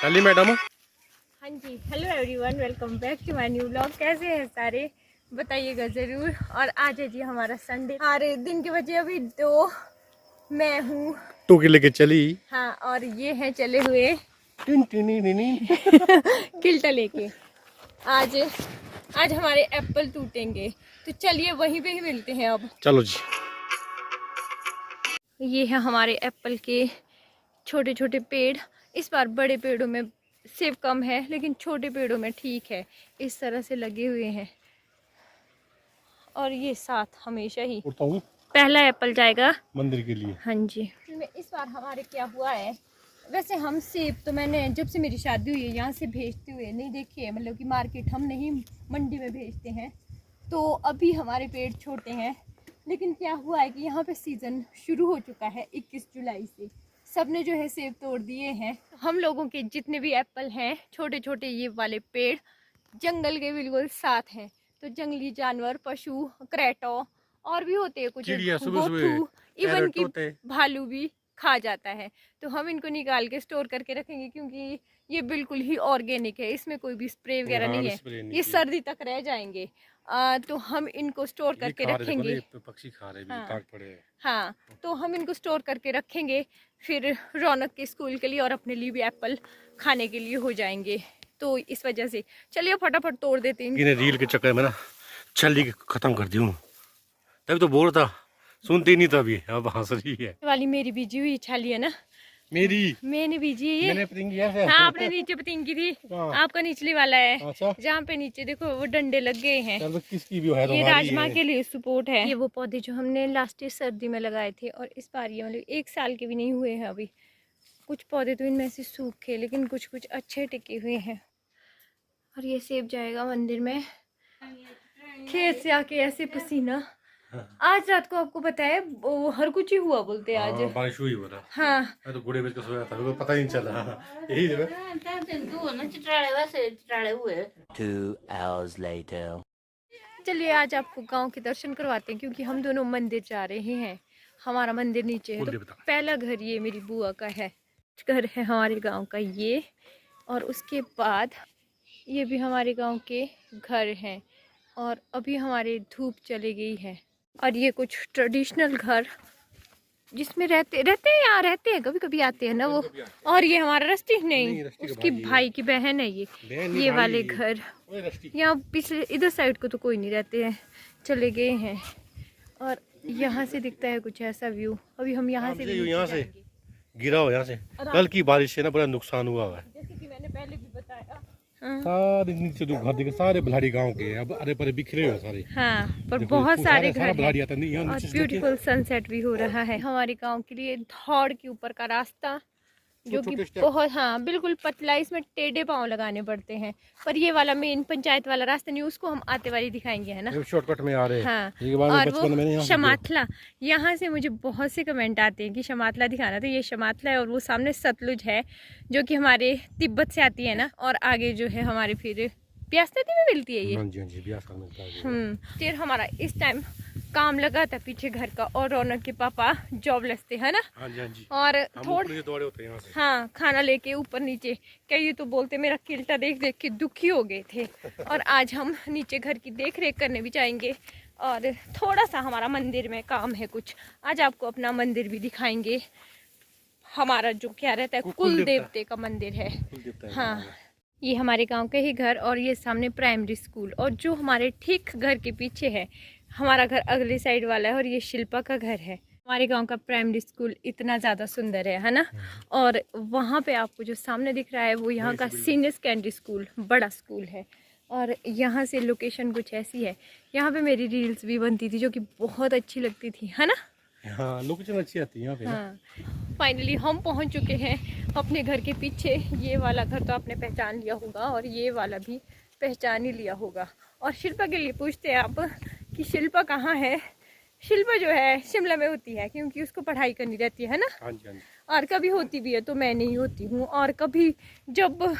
काली madam. हाँ जी, hello everyone, welcome back to my new vlog. कैसे हैं सारे, बताइएगा ज़रूर। और आज है जी हमारा संडे। हमारे दिन के बजे अभी 2। मैं हूँ टोके लेके चली। हाँ, और ये हैं चले हुए किल्टा लेके। आज आज हमारे एप्पल टूटेंगे, तो चलिए वहीं पे ही मिलते हैं अब। चलो जी। ये है हमारे एप्पल के छोटे छोटे पेड़। इस बार बड़े पेड़ों में सेब कम है, लेकिन छोटे पेड़ों में ठीक है, इस तरह से लगे हुए हैं। और ये साथ हमेशा ही पहला एप्पल जाएगा मंदिर के लिए। हाँ जी। इस बार हमारे क्या हुआ है, वैसे हम सेब तो मैंने जब से मेरी शादी हुई है यहाँ से भेजते हुए नहीं देखे है, मतलब कि मार्केट हम नहीं मंडी में भेजते हैं। तो अभी हमारे पेड़ छोटे हैं, लेकिन क्या हुआ है कि यहाँ पे सीज़न शुरू हो चुका है 21 जुलाई से। सबने जो है सेब तोड़ दिए हैं। हम लोगों के जितने भी एप्पल हैं, छोटे छोटे ये वाले पेड़ जंगल के बिल्कुल साथ हैं। तो जंगली जानवर, पशु, क्रेटो और भी होते हैं कुछ, गोथू, इवन की भालू भी खा जाता है। तो हम इनको निकाल के स्टोर करके रखेंगे, क्योंकि ये बिल्कुल ही ऑर्गेनिक है, इसमें कोई भी स्प्रे वगैरह नहीं है। ये सर्दी तक रह जाएंगे। तो हम इनको स्टोर करके रखेंगे। पक्षी खा रहे हाँ, काट पड़े। हाँ, तो हम इनको स्टोर करके रखेंगे, फिर रौनक के स्कूल के लिए और अपने लिए भी एप्पल खाने के लिए हो जाएंगे। तो इस वजह से चलिए फटाफट तोड़ देते हैं। रील के चक्कर में ना छली खत्म कर दी हूँ, तभी तो बोल था, सुनती नहीं तभी, अब हंस रही है। वाली मेरी बीजी हुई छाली है ना, मैंने बीजी है ये। हाँ, आपने नीचे पतिंगी थी, आपका निचली वाला है। अच्छा। जहाँ पे नीचे देखो वो डंडे लग गए हैं। किसकी भी है, ये राजमा के लिए सपोर्ट है। ये वो पौधे जो हमने लास्ट ईयर सर्दी में लगाए थे, और इस बार ये मतलब 1 साल के भी नहीं हुए हैं अभी। कुछ पौधे तो इनमें से सूखे, लेकिन कुछ कुछ अच्छे टिके हुए हैं। और ये सेब जाएगा मंदिर में। खेत से आके ऐसे पसीना। आज रात को आपको पता है वो हर कुछ ही हुआ बोलते हैं आज। बारिश हुई हो रहा। हाँ, मैं तो गुड़े बेच के सोया था, मुझे पता ही नहीं चला। यही हुए। 2 hours later. चलिए आज आपको गांव के दर्शन करवाते हैं, क्योंकि हम दोनों मंदिर जा रहे हैं। हमारा मंदिर नीचे है। तो पहला घर ये मेरी बुआ का है, घर है हमारे गांव का ये, और उसके बाद ये भी हमारे गांव के घर हैं। और अभी हमारे धूप चली गई है। और ये कुछ ट्रेडिशनल घर जिसमें रहते हैं, कभी कभी आते हैं ना वो। और ये हमारा रस्ती नहीं उसकी भाई की बहन है ये वाले घर। यहाँ पिछले इधर साइड को तो कोई नहीं रहते हैं, चले गए हैं। और यहाँ से दिखता है कुछ ऐसा व्यू। अभी हम यहाँ से गिरा हो, यहाँ से कल की बारिश से ना बड़ा नुकसान हुआ है, जैसे कि मैंने पहले भी बताया। सारे नीचे जो घर दिखे सारे बल्हाड़ी गांव के, अब अरे परे बिखरे हो सारे। हाँ, पर बहुत सारे घर हैं। और ब्यूटीफुल सनसेट भी हो रहा है। हमारे गांव के लिए धौड़ के ऊपर का रास्ता, जो कि बहुत, हाँ, बिल्कुल पतला, इसमें टेढ़े पांव लगाने पड़ते हैं। पर ये वाला मेन पंचायत वाला रास्ता नहीं, उसको हम आते वाली दिखाएंगे, है ना, शॉर्टकट में आ रहे हैं। हाँ। और वो शमातला, यहाँ से मुझे बहुत से कमेंट आते हैं कि शमातला दिखाना, तो ये शमातला है। और वो सामने सतलुज है, जो कि हमारे तिब्बत से आती है ना, और आगे जो है हमारे फिर ब्यास नदी में मिलती है ये। हाँ जी, हाँ जी, ब्यास मिलता है। फिर हमारा इस टाइम काम लगा था पीछे घर का, और रौनक के पापा जॉबलेस थे, है ना। हाँ जी, हाँ जी। और थोड़े दौड़े होते हैं यहाँ से। हाँ, खाना लेके ऊपर नीचे, क्या ये तो बोलते मेरा किल्टा देख देख के दुखी हो गए थे। और आज हम नीचे घर की देख रेख करने भी जाएंगे, और थोड़ा सा हमारा मंदिर में काम है कुछ। आज आपको अपना मंदिर भी दिखाएंगे। हमारा जो क्या रहता है, कुल देवते का मंदिर है। हाँ, ये हमारे गांव के ही घर, और ये सामने प्राइमरी स्कूल। और जो हमारे ठीक घर के पीछे है, हमारा घर अगले साइड वाला है, और ये शिल्पा का घर है। हमारे गांव का प्राइमरी स्कूल इतना ज़्यादा सुंदर है ना। और वहाँ पे आपको जो सामने दिख रहा है वो यहाँ का सीनियर सेकेंडरी स्कूल, बड़ा स्कूल है। और यहाँ से लोकेशन कुछ ऐसी है, यहाँ पे मेरी रील्स भी बनती थी, जो कि बहुत अच्छी लगती थी, है ना। हाँ, लोकेशन अच्छी आती है यहाँ पे। हाँ, फाइनली हम पहुँच चुके हैं अपने घर के पीछे। ये वाला घर तो आपने पहचान लिया होगा, और ये वाला भी पहचान ही लिया होगा। और शिल्पा के लिए पूछते हैं आप कि शिल्पा कहाँ है। शिल्पा जो है शिमला में होती है, क्योंकि उसको पढ़ाई करनी रहती है ना। हाँ जी, हाँ जी। और कभी होती भी है तो मैं नहीं होती हूँ, और कभी जब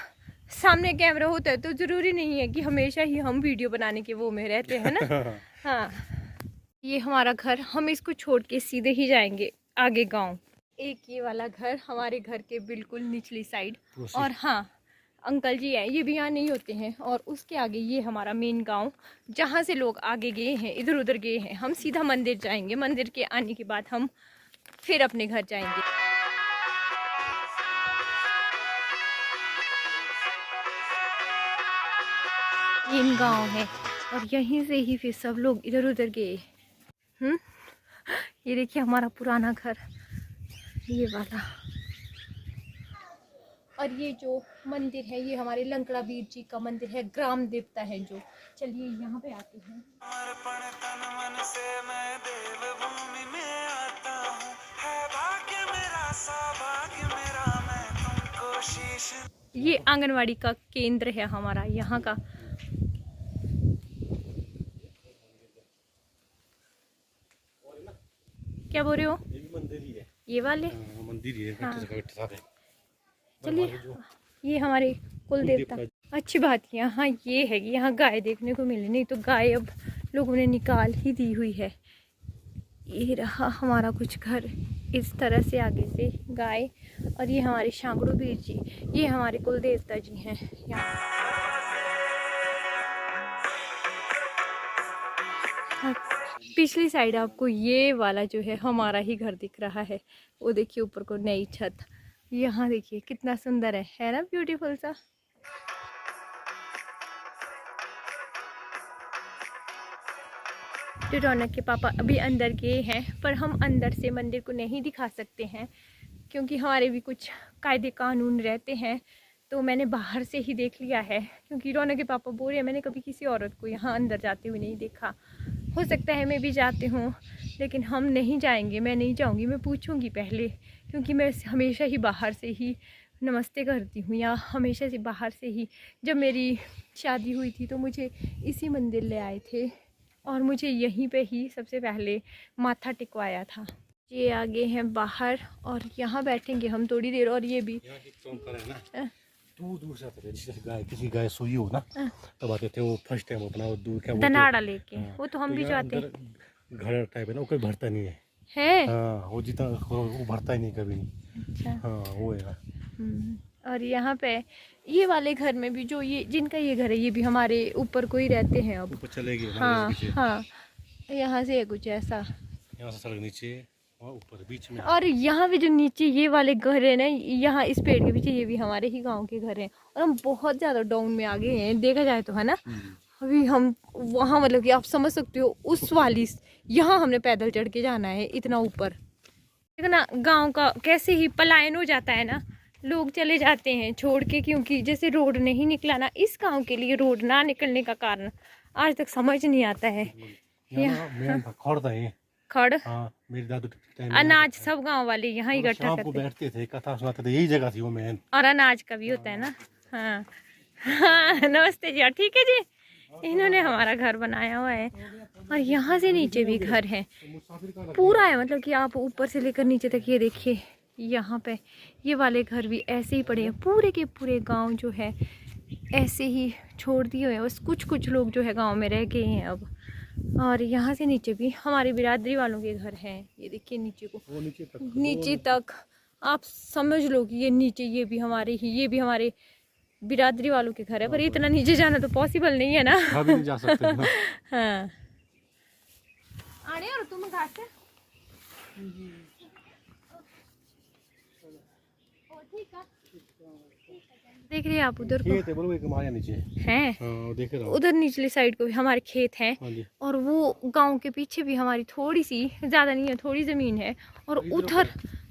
सामने कैमरा होता है तो ज़रूरी नहीं है कि हमेशा ही हम वीडियो बनाने के वो में रहते हैं ना। हाँ, ये हमारा घर, हम इसको छोड़ के सीधे ही जाएंगे आगे गाँव। एक ये वाला घर हमारे घर के बिल्कुल निचली साइड, Proceed. और हाँ अंकल जी हैं, ये भी यहाँ नहीं होते हैं। और उसके आगे ये हमारा मेन गांव, जहाँ से लोग आगे गए हैं, इधर उधर गए हैं। हम सीधा मंदिर जाएंगे, मंदिर के आने के बाद हम फिर अपने घर जाएंगे। ये गांव है और यहीं से ही फिर सब लोग इधर उधर गए। ये देखिए हमारा पुराना घर, ये वाला। और ये जो मंदिर है ये हमारे लंकड़ा वीर जी का मंदिर है, ग्राम देवता है जो। चलिए यहाँ पे आते हैं। ये आंगनवाड़ी का केंद्र है हमारा यहाँ का। क्या बोल रहे हो? ये भी मंदिर ही है, ये वाले मंदिर ही है। हाँ। चलिए ये हमारे कुल देवता। अच्छी बात यहाँ ये है कि यहाँ गाय देखने को मिले, नहीं तो गाय अब लोगों ने निकाल ही दी हुई है। ये रहा हमारा कुछ घर इस तरह से, आगे से गाय। और ये हमारे शांगड़ू वीर जी, ये हमारे कुल देवता जी हैं यहाँ। पिछली साइड आपको ये वाला जो है हमारा ही घर दिख रहा है। वो देखिए ऊपर को नई छत, यहाँ देखिए कितना सुंदर है ना, ब्यूटीफुल सा। तो रौनक के पापा अभी अंदर गए हैं, पर हम अंदर से मंदिर को नहीं दिखा सकते हैं क्योंकि हमारे भी कुछ कायदे कानून रहते हैं। तो मैंने बाहर से ही देख लिया है, क्योंकि रौनक के पापा बोल रहे हैं मैंने कभी किसी औरत को यहाँ अंदर जाते हुए नहीं देखा। हो सकता है मैं भी जाते हूँ, लेकिन हम नहीं जाएंगे, मैं नहीं जाऊँगी, मैं पूछूँगी पहले, क्योंकि मैं हमेशा ही बाहर से ही नमस्ते करती हूँ, या हमेशा से बाहर से ही। जब मेरी शादी हुई थी तो मुझे इसी मंदिर ले आए थे और मुझे यहीं पे ही सबसे पहले माथा टिकवाया था। ये आगे हैं बाहर और यहाँ बैठेंगे हम थोड़ी देर। और ये भी दूर से आते थे, जैसे गाय, किसी गाय सोई हो ना तब आते थे वो फर्स्ट टाइम अपना वो दूर क्या दनाड़ा लेके। वो तो हम भी जाते हैं। घर टाइप है ना, वो कोई भरता नहीं है। हाँ, वो जितना वो भरता ही नहीं कभी नहीं। अच्छा हाँ वो है। और यहाँ पे ये वाले घर में भी, जो ये जिनका ये घर है, ये भी हमारे ऊपर को ही रहते हैं अब। ऊपर चले गए। हाँ हाँ, यहाँ से है कुछ ऐसा, यहाँ से सड़क नीचे और ऊपर बीच में। और यहाँ पे जो नीचे ये वाले घर है ना, यहाँ इस पेड़ के पीछे, ये भी हमारे ही गांव के घर हैं। और हम बहुत ज़्यादा डाउन में आ गए हैं देखा जाए तो, है ना। अभी हम वहाँ, मतलब कि आप समझ सकते हो, उस वाली यहाँ हमने पैदल चढ़ के जाना है इतना ऊपर। देखना गांव का कैसे ही पलायन हो जाता है ना, लोग चले जाते हैं छोड़ के, क्योंकि जैसे रोड नहीं निकला ना इस गांव के लिए, रोड ना निकलने का कारण आज तक समझ नहीं आता है। खड़, हाँ, मेरी दादू अनाज सब गांव वाले यहाँ इकट्ठा करते बैठते थे, कथा सुनाते थे, यही जगह थी वो मेन। और अनाज का भी होता है ना। हाँ हाँ, नमस्ते जी। ठीक है जी, इन्होंने हमारा घर बनाया हुआ है। और यहाँ से नीचे भी घर है पूरा है, मतलब कि आप ऊपर से लेकर नीचे तक ये देखिए। यहाँ पे ये वाले घर भी ऐसे ही पड़े हैं, पूरे के पूरे गांव जो है ऐसे ही छोड़ दिए हुए हैं। बस कुछ कुछ लोग जो है गांव में रह गए हैं अब। और यहाँ से नीचे भी हमारी बिरादरी वालों के घर हैं। ये देखिए नीचे को, नीचे तक आप समझ लो कि ये नीचे, ये भी हमारे ही, ये भी हमारे बिरादरी वालों के घर है। पर इतना नीचे जाना तो पॉसिबल नहीं है ना। अभी नहीं जा सकते। हाँ, आने और तुम घाट से देख रहे हैं आप उधर को, नीचे हैं। देख रहा हूं। उधर निचली साइड को भी हमारे खेत हैं। और वो गांव के पीछे भी हमारी थोड़ी सी, ज्यादा नहीं है, थोड़ी जमीन है। और उधर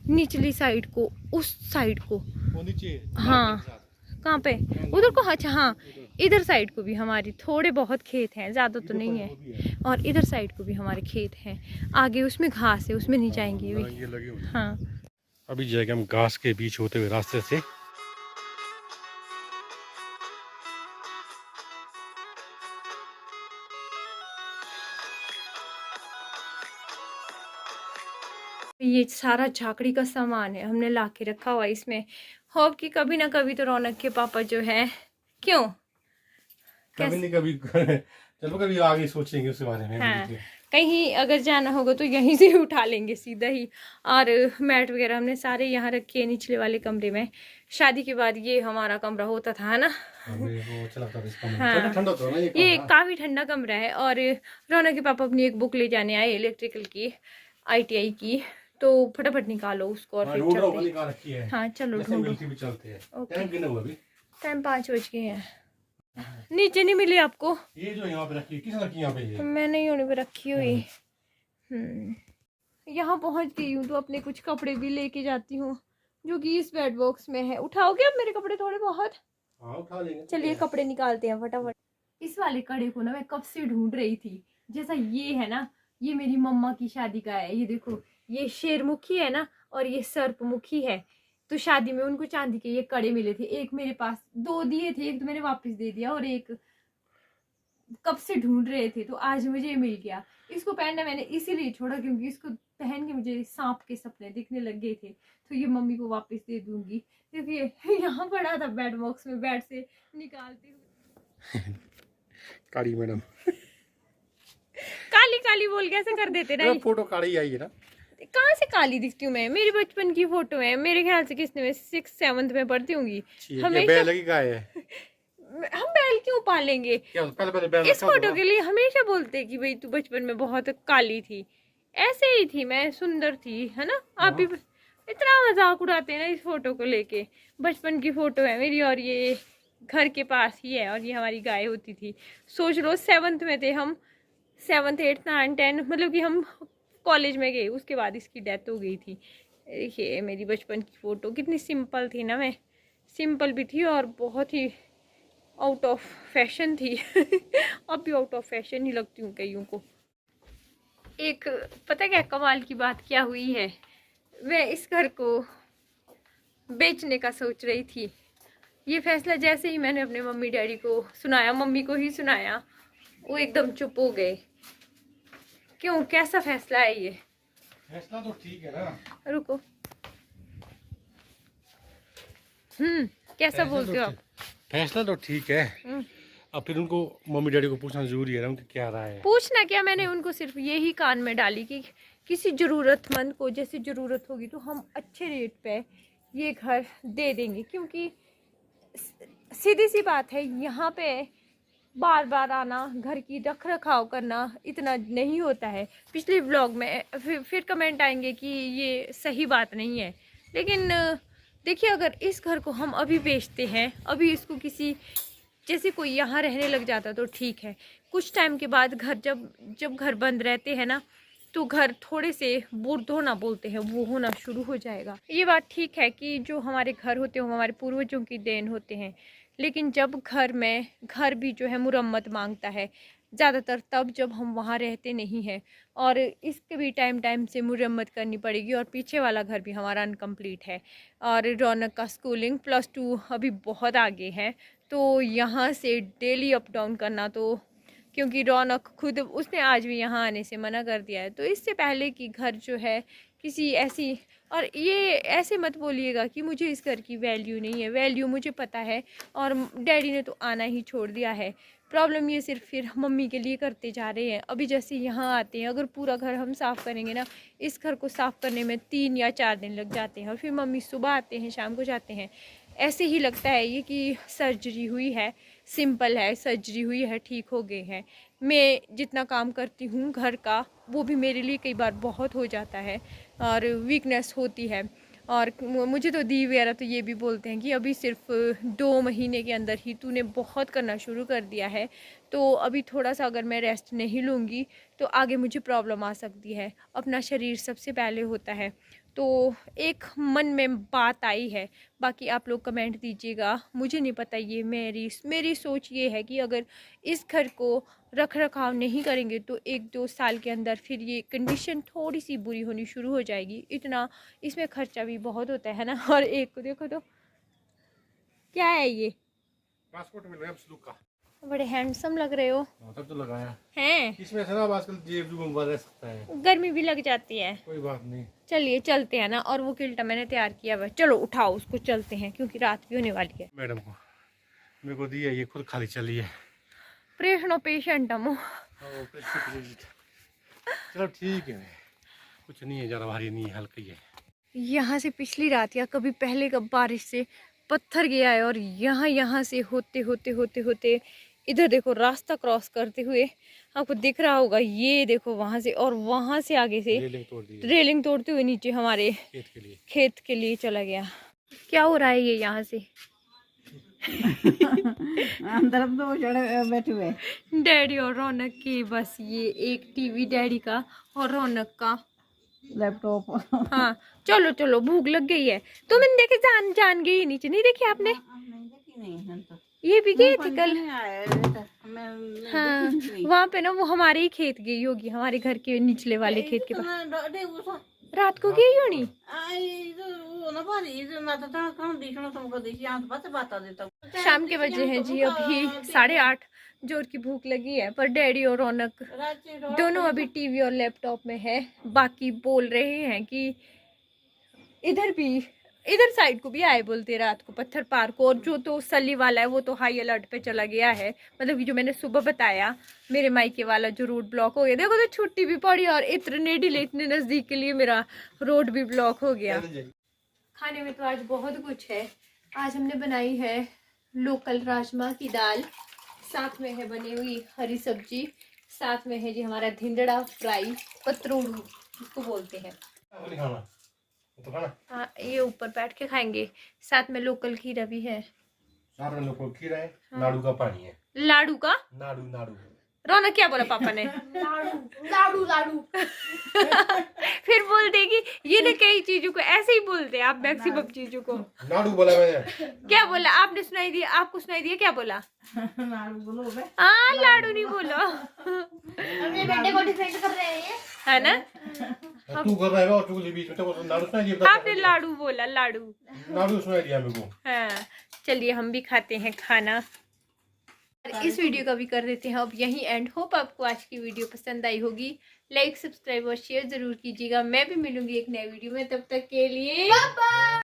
निचली साइड को, उस साइड को, वो नीचे, हाँ कहाँ पे, उधर को। अच्छा हाँ, इधर साइड को भी हमारी थोड़े बहुत खेत हैं, ज़्यादा तो नहीं है। और इधर साइड को भी हमारे खेत हैं। आगे उसमें घास है, उसमें नहीं जाएंगे अभी। हाँ, अभी जाएंगे हम घास के बीच होते हुए रास्ते से। ये सारा झाकड़ी का सामान है, हमने ला के रखा हुआ इसमें। होप कि कभी ना कभी तो रौनक के पापा जो है, क्यों कभी नहीं कभी चलो कभी आगे सोचेंगे उसके बारे में। हाँ, कहीं अगर जाना होगा तो यहीं से उठा लेंगे सीधा ही। और मैट वगैरह हमने सारे यहाँ रखे हैं निचले वाले कमरे में। शादी के बाद ये हमारा कमरा होता था, है ना। वो अच्छा लगता था इस कमरे में। हाँ, ठंडा तो है ना ये काफ़ी ठंडा कमरा है। और रौनक के पापा अपनी एक बुक ले जाने आए इलेक्ट्रिकल की, ITI की, तो फटाफट निकालो उसको और फिर चलते हैं। हाँ चलो ढूंढो। टाइम 5 बज गए हैं। नीचे नहीं मिली आपको? ये जो यहाँ पे रखी है, किसने रखी यहाँ पे? ये मैंने यूं पे रखी हुई। यहाँ पहुंच गई हूँ तो अपने कुछ कपड़े भी लेके जाती हूँ जो कि इस बेड बॉक्स में है। उठाओगे अब मेरे कपड़े थोड़े बहुत? हाँ उठा लेंगे। चलिए कपड़े निकालते हैं फटाफट। इस वाले कड़े को ना मैं कब से ढूंढ रही थी। जैसा ये है ना, ये मेरी मम्मा की शादी का है। ये देखो, ये शेरमुखी है ना और ये सर्पमुखी है। तो शादी में उनको चांदी के ये कड़े मिले थे। एक मेरे पास, 2 दिए थे, एक तो मैंने वापस दे दिया और एक कब से ढूंढ रहे थे तो आज मुझे मिल गया। इसको पहनना मैंने इसीलिए छोड़ा क्योंकि इसको पहन के मुझे सांप के सपने दिखने लग गए थे। तो ये मम्मी को वापस दे दूंगी क्योंकि यहाँ पड़ा था बेड बॉक्स में, बेड से निकालते हुए। काली मैडम काली काली बोल कैसे कर देते ना। फोटो काली आई है ना। कहाँ से काली दिखती हूँ मैं? मेरी बचपन की फोटो है। मेरे ख्याल से किसने में 6th 7th में पढ़ती होंगी। हम बैल क्यों पालेंगे? इस फोटो के लिए हमेशा बोलते हैं कि भाई तू बचपन में बहुत काली थी। ऐसे ही थी मैं, सुंदर थी, है ना। आप भी इतना मजाक उड़ाते हैं ना इस फोटो को लेके। बचपन की फोटो है मेरी और ये घर के पास ही है और ये हमारी गाय होती थी। सोच लो 7th में थे हम, 7th 8th 9th 10th, मतलब कि हम कॉलेज में गए उसके बाद इसकी डेथ हो गई थी। देखिए मेरी बचपन की फ़ोटो कितनी सिंपल थी ना। मैं सिंपल भी थी और बहुत ही आउट ऑफ फैशन थी। अब भी आउट ऑफ फैशन ही लगती हूँ कईयों को। एक पता क्या कमाल की बात क्या हुई है, मैं इस घर को बेचने का सोच रही थी। ये फैसला जैसे ही मैंने अपने मम्मी डैडी को सुनाया, मम्मी को ही सुनाया, वो एकदम चुप हो गए। क्यों, कैसा फैसला है ये? फैसला तो ठीक है ना। रुको, कैसा बोलते हो आप? फैसला तो ठीक है। अब फिर उनको मम्मी डैडी को पूछना जरूरी है ना, उनकी क्या राय है। पूछना क्या, मैंने उनको सिर्फ यही कान में डाली कि किसी ज़रूरतमंद को जैसे ज़रूरत होगी तो हम अच्छे रेट पे ये घर दे देंगे। क्योंकि सीधी सी बात है, यहाँ पे बार बार आना, घर की रख रखाव करना इतना नहीं होता है। पिछले व्लॉग में फिर कमेंट आएंगे कि ये सही बात नहीं है। लेकिन देखिए, अगर इस घर को हम अभी बेचते हैं, अभी इसको किसी जैसे कोई यहाँ रहने लग जाता तो ठीक है। कुछ टाइम के बाद घर जब घर बंद रहते हैं ना, तो घर थोड़े से बुर्द होना बोलते हैं, वो होना शुरू हो जाएगा। ये बात ठीक है कि जो हमारे घर होते हैं वो हमारे पूर्वजों की देन होते हैं। लेकिन जब घर भी जो है मुरम्मत मांगता है ज़्यादातर, तब जब हम वहाँ रहते नहीं हैं, और इसके भी टाइम से मुरम्मत करनी पड़ेगी। और पीछे वाला घर भी हमारा अनकम्प्लीट है और रौनक का स्कूलिंग +2 अभी बहुत आगे है। तो यहाँ से डेली अप डाउन करना, तो क्योंकि रौनक खुद उसने आज भी यहाँ आने से मना कर दिया है। तो इससे पहले कि घर जो है किसी ऐसी, और ये ऐसे मत बोलिएगा कि मुझे इस घर की वैल्यू नहीं है, वैल्यू मुझे पता है। और डैडी ने तो आना ही छोड़ दिया है। प्रॉब्लम ये सिर्फ फिर मम्मी के लिए करते जा रहे हैं। अभी जैसे यहाँ आते हैं, अगर पूरा घर हम साफ़ करेंगे ना, इस घर को साफ़ करने में 3 या 4 दिन लग जाते हैं। और फिर मम्मी सुबह आते हैं, शाम को जाते हैं। ऐसे ही लगता है ये कि सर्जरी हुई है, सिंपल है, सर्जरी हुई है, ठीक हो गए हैं। मैं जितना काम करती हूँ घर का, वो भी मेरे लिए कई बार बहुत हो जाता है और वीकनेस होती है। और मुझे तो दी वगैरह तो ये भी बोलते हैं कि अभी सिर्फ 2 महीने के अंदर ही तूने बहुत करना शुरू कर दिया है, तो अभी थोड़ा सा अगर मैं रेस्ट नहीं लूँगी तो आगे मुझे प्रॉब्लम आ सकती है। अपना शरीर सबसे पहले होता है। तो एक मन में बात आई है, बाकी आप लोग कमेंट दीजिएगा। मुझे नहीं पता, ये मेरी सोच ये है कि अगर इस घर को रख रखाव नहीं करेंगे तो 1-2 साल के अंदर फिर ये कंडीशन थोड़ी सी बुरी होनी शुरू हो जाएगी। इतना इसमें खर्चा भी बहुत होता है ना। और एक को देखो तो क्या है ये, पासपोर्ट मिल रहा है स्लूक का। बड़े हैंडसम लग रहे हो। तब तो लगाया हैं, इसमें से ना आजकल जेब भी बंद रह सकता है, गर्मी भी लग जाती है। कोई बात नहीं, चलिए चलते हैं ना। और वो किल्टा मैंने तैयार किया हुआ है, चलो उठाओ उसको, चलते हैं क्योंकि रात भी होने वाली है। मैडम को मेरे को दिया, ये खुद खाली चली है। प्रेशनो पेशेंट हम चलो ठीक है, कुछ नहीं है, ज़्यादा भारी नहीं है, हल्का ही है। यहाँ से पिछली रात या कभी पहले का बारिश से पत्थर गया है और यहाँ से होते होते होते होते इधर देखो रास्ता क्रॉस करते हुए आपको दिख रहा होगा, ये देखो वहाँ से, और वहाँ से आगे से रेलिंग तोड़ते हुए नीचे हमारे खेत के लिए चला गया। क्या हो रहा है ये यहाँ से? अंदर दो जने बैठे हुए, डैडी और रौनक की, बस ये एक टीवी डैडी का और रौनक का लैपटॉप। हाँ चलो चलो, भूख लग गई है। तो मैंने देखे जान गई नीचे, नहीं देखी आपने? ये भी गए थे कल। हाँ वहाँ पे ना वो हमारे ही खेत गई होगी, हमारे घर के निचले वाले खेत के पास। रात को गई होनी। शाम के बजे हैं जी अभी 8:30, जोर की भूख लगी है, पर डैडी और रौनक दोनों अभी टीवी और लैपटॉप में है। बाकी बोल रहे हैं कि इधर साइड को भी आए बोलते रात को, पत्थर पार को। और जो तो सली वाला है वो तो हाई अलर्ट पे चला गया है, मतलब कि जो मैंने सुबह बताया मेरे मायके वाला जो रोड ब्लॉक हो गया। देखो तो छुट्टी भी पड़ी और इतने डिले, इतने नज़दीक के लिए मेरा रोड भी ब्लॉक हो गया। खाने में तो आज बहुत कुछ है। आज हमने बनाई है लोकल राजमा की दाल, साथ में है बनी हुई हरी सब्जी, साथ में है जी हमारा धिंदड़ा फ्राई, पत्रोड़ू उसको बोलते हैं। हाँ ये ऊपर बैठ के खाएंगे। साथ में लोकल खीरा भी है। साथ में लोकल खीरा है, नाड़ू का पानी है। लाडू का? नाड़ू। रौनक क्या बोला पापा ने? लाडू। फिर बोल देगी ये ना, कई चीजों को ऐसे ही बोलते हैं आप, मैक्सिमम चीजों को। नाड़ू बोला मैंने। क्या बोला आपने? सुनाई दिया आपको? सुनाई दिया क्या बोला? लाडू बोलो बे। हाँ लाडू नहीं बोलो। अपने बेटे को डिफेंड कर रहे हैं, है ना? तू कर रहा है और तू के बीच में तो नाड़ू सुनाई दिया। आपने लाडू बोला, लाडू। नाड़ू सुनाई दिया मेरे को। हाँ चलिए हम भी खाते हैं खाना। इस वीडियो का भी कर देते हैं अब यहीं एंड। होप आपको आज की वीडियो पसंद आई होगी। लाइक, सब्सक्राइब और शेयर जरूर कीजिएगा। मैं भी मिलूंगी एक नए वीडियो में, तब तक के लिए बाय बाय।